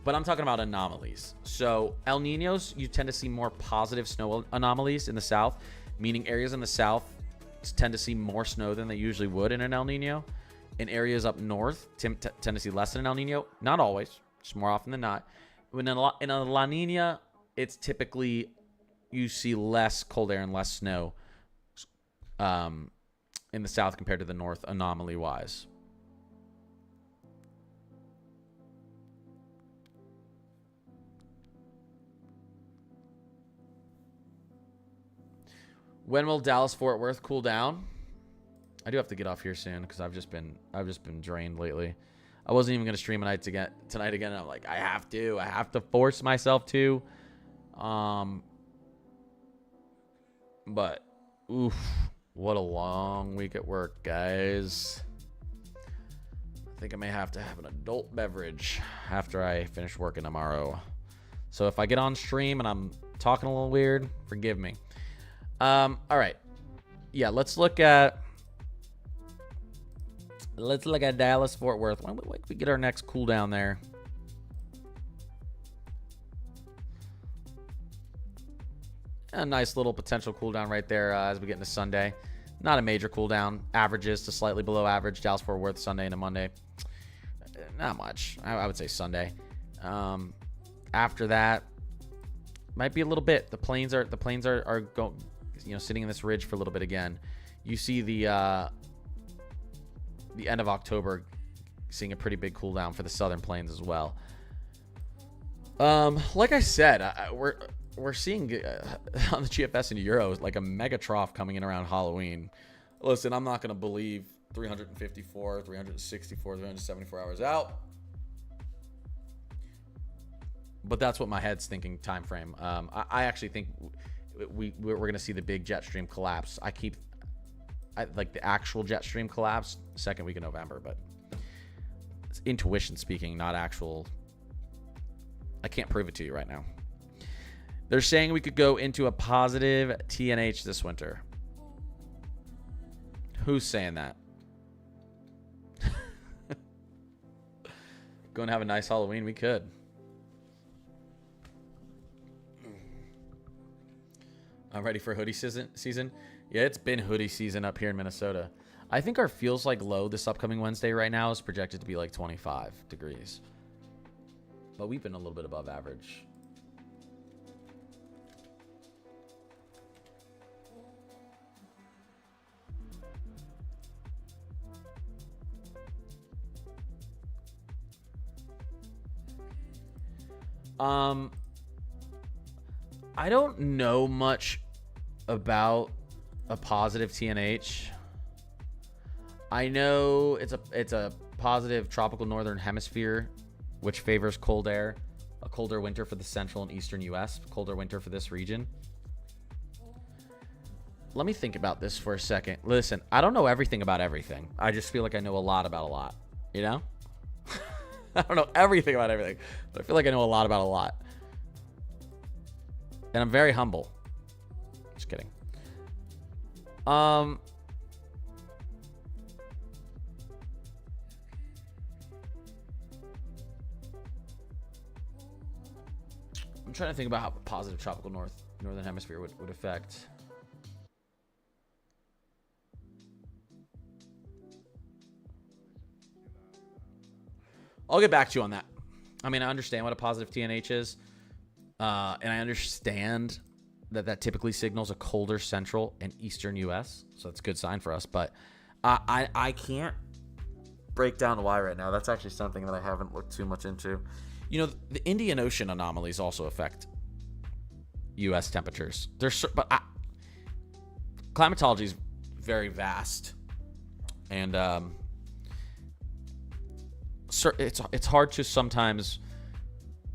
B: but I'm talking about anomalies. So El Ninos, you tend to see more positive snow anomalies in the south, meaning areas in the south tend to see more snow than they usually would in an El Nino. In areas up north tend to see less than an El Nino. Not always, just more often than not. In a La Nina, it's typically you see less cold air and less snow in the south compared to the north, anomaly-wise. When will Dallas-Fort Worth cool down? I do have to get off here soon because I've just been drained lately. I wasn't even gonna stream tonight again, and I'm like, I have to force myself to. But oof, what a long week at work, guys. I think I may have to have an adult beverage after I finish working tomorrow. So if I get on stream and I'm talking a little weird, forgive me. All right. Yeah, let's look at Dallas Fort Worth. When we get our next cool down there? A nice little potential cool down right there as we get into Sunday. Not a major cool down. Averages to slightly below average. Dallas Fort Worth Sunday and a Monday. Not much. I would say Sunday. After that, might be a little bit. The plains are going, sitting in this ridge for a little bit again. You see the end of October seeing a pretty big cool down for the southern plains as well. Like I said, we're seeing on the GFS and Euros like a mega trough coming in around Halloween. Listen, I'm not going to believe 354, 364, 374 hours out. But that's what my head's thinking time frame. I actually think we're going to see the big jet stream collapse. Like the actual jet stream collapse second week of November, but it's intuition speaking, not actual. I can't prove it to you right now. They're saying we could go into a positive TNH this winter. Who's saying that? Go and have a nice Halloween. We could. I'm ready for hoodie season. Yeah, it's been hoodie season up here in Minnesota. I think our feels like low this upcoming Wednesday right now is projected to be like 25 degrees. But we've been a little bit above average. I don't know much about a positive TNH. I know it's a positive tropical northern hemisphere, which favors cold air, a colder winter for the central and eastern U.S., colder winter for this region. Let me think about this for a second. Listen, I don't know everything about everything. I just feel like I know a lot about a lot, you know? I don't know everything about everything, but I feel like I know a lot about a lot. And I'm very humble. Just kidding. I'm trying to think about how positive tropical northern hemisphere would affect. I'll get back to you on that. I mean, I understand what a positive TNH is, and I understand that typically signals a colder central and eastern U.S., so that's a good sign for us. But I can't break down why right now. That's actually something that I haven't looked too much into. You know, the Indian Ocean anomalies also affect U.S. temperatures. Climatology is very vast, and it's hard to sometimes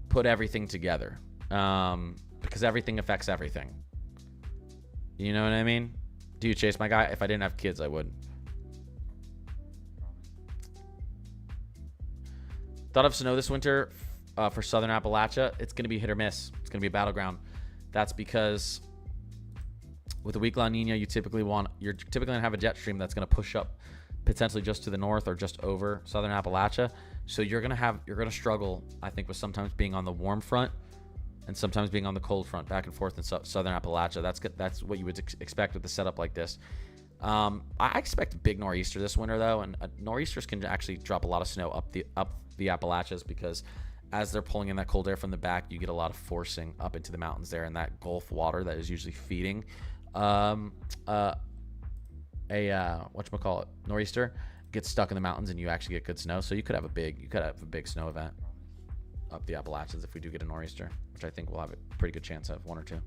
B: put everything together because everything affects everything. You know what I mean? Do you chase my guy? If I didn't have kids, I would. Thought of snow this winter for southern Appalachia. It's going to be hit or miss. It's going to be a battleground. That's because with a weak La Nina, you're typically going to have a jet stream that's going to push up potentially just to the north or just over southern Appalachia. So you're going to struggle, I think, with sometimes being on the warm front and sometimes being on the cold front, back and forth in southern Appalachia. That's what you would expect with a setup like this. I expect a big nor'easter this winter, though, and nor'easters can actually drop a lot of snow up the Appalachias because as they're pulling in that cold air from the back, you get a lot of forcing up into the mountains there, and that Gulf water that is usually feeding nor'easter gets stuck in the mountains, and you actually get good snow. So you could have a big snow event up the Appalachians if we do get a nor'easter, which I think we'll have a pretty good chance of, one or two.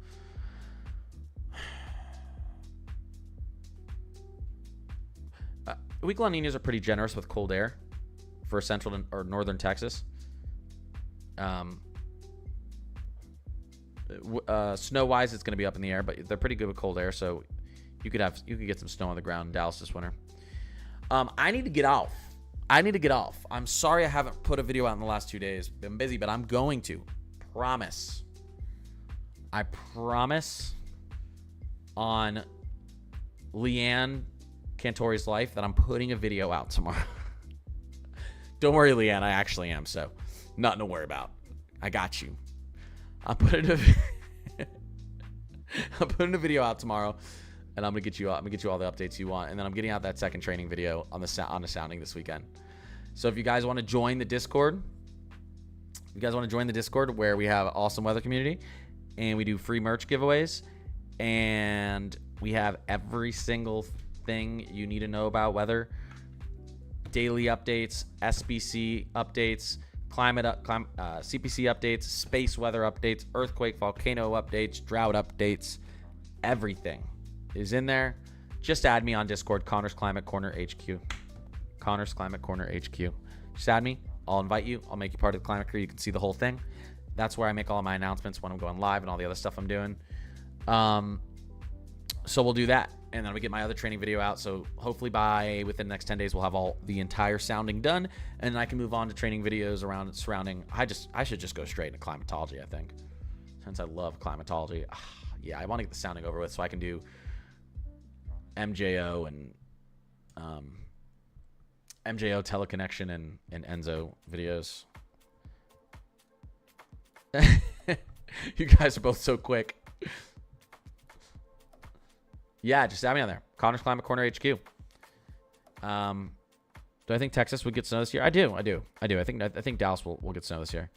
B: Weak La Ninas are pretty generous with cold air for central or northern Texas. Snow-wise, it's going to be up in the air, but they're pretty good with cold air, so you could get some snow on the ground in Dallas this winter. I need to get off. I'm sorry I haven't put a video out in the last 2 days. Been busy, but I'm going to. Promise. I promise on Leanne Cantori's life that I'm putting a video out tomorrow. Don't worry, Leanne. I actually am, so nothing to worry about. I got you. I'm putting a video out tomorrow, and I'm gonna get you all the updates you want, and then I'm getting out that second training video on the sounding this weekend. So if you guys want to join the Discord, where we have awesome weather community, and we do free merch giveaways, and we have every single thing you need to know about weather, daily updates, SBC updates, CPC updates, space weather updates, earthquake, volcano updates, drought updates, everything is in there. Just add me on Discord, Connor's Climate Corner HQ. Just add me. I'll invite you. I'll make you part of the climate crew. You can see the whole thing. That's where I make all of my announcements when I'm going live and all the other stuff I'm doing. So we'll do that, and then we get my other training video out. So hopefully within the next 10 days, we'll have all the entire sounding done, and then I can move on to training videos around surrounding. I should just go straight into climatology, I think, since I love climatology. Yeah, I want to get the sounding over with so I can do MJO and MJO teleconnection and Enzo videos. You guys are both so quick. Yeah, just add me on there. Connor's Climate Corner HQ. Do I think Texas would get snow this year? I do. I think Dallas will get snow this year.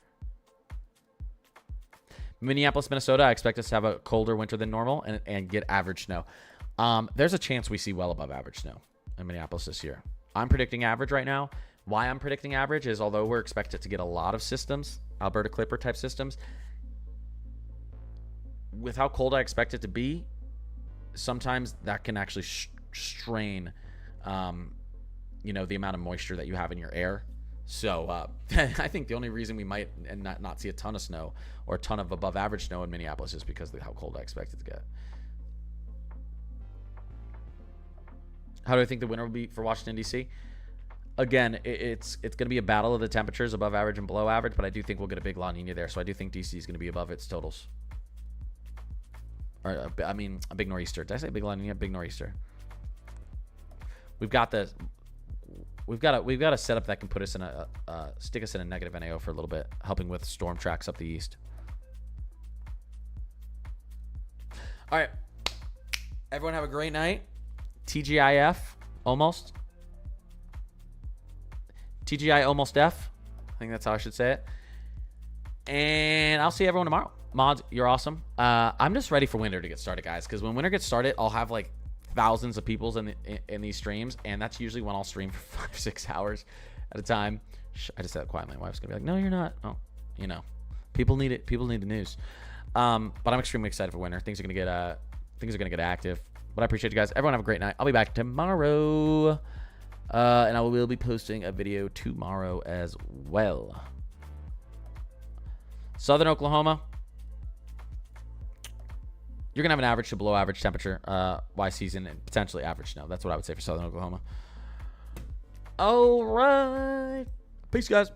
B: Minneapolis, Minnesota, I expect us to have a colder winter than normal and get average snow. There's a chance we see well above average snow in Minneapolis this year. I'm predicting average right now. Why I'm predicting average is although we're expected to get a lot of systems, Alberta Clipper type systems, with how cold I expect it to be, sometimes that can actually strain, the amount of moisture that you have in your air. So I think the only reason we might not see a ton of snow or a ton of above average snow in Minneapolis is because of how cold I expect it to get. How do I think the winter will be for Washington, D.C.? Again, it's going to be a battle of the temperatures above average and below average, but I do think we'll get a big La Nina there. So I do think D.C. is going to be above its totals. Or, a big nor'easter. Did I say big La Nina? Big nor'easter. We've got a setup that can put us in stick us in a negative NAO for a little bit, helping with storm tracks up the east. All right, everyone have a great night. TGIF almost. TGI almost F. I think that's how I should say it. And I'll see everyone tomorrow. Mods, you're awesome. I'm just ready for winter to get started, guys, because when winter gets started, I'll have like thousands of people in these streams, and that's usually when I'll stream for 5-6 hours at a time. I just said that quietly. My wife's gonna be like, "No, you're not." Oh, people need it. People need the news. But I'm extremely excited for winter. Things are gonna get active. But I appreciate you guys. Everyone have a great night. I'll be back tomorrow, and I will be posting a video tomorrow as well. Southern Oklahoma. You're going to have an average to below average temperature Y season and potentially average snow. That's what I would say for Southern Oklahoma. All right. Peace, guys.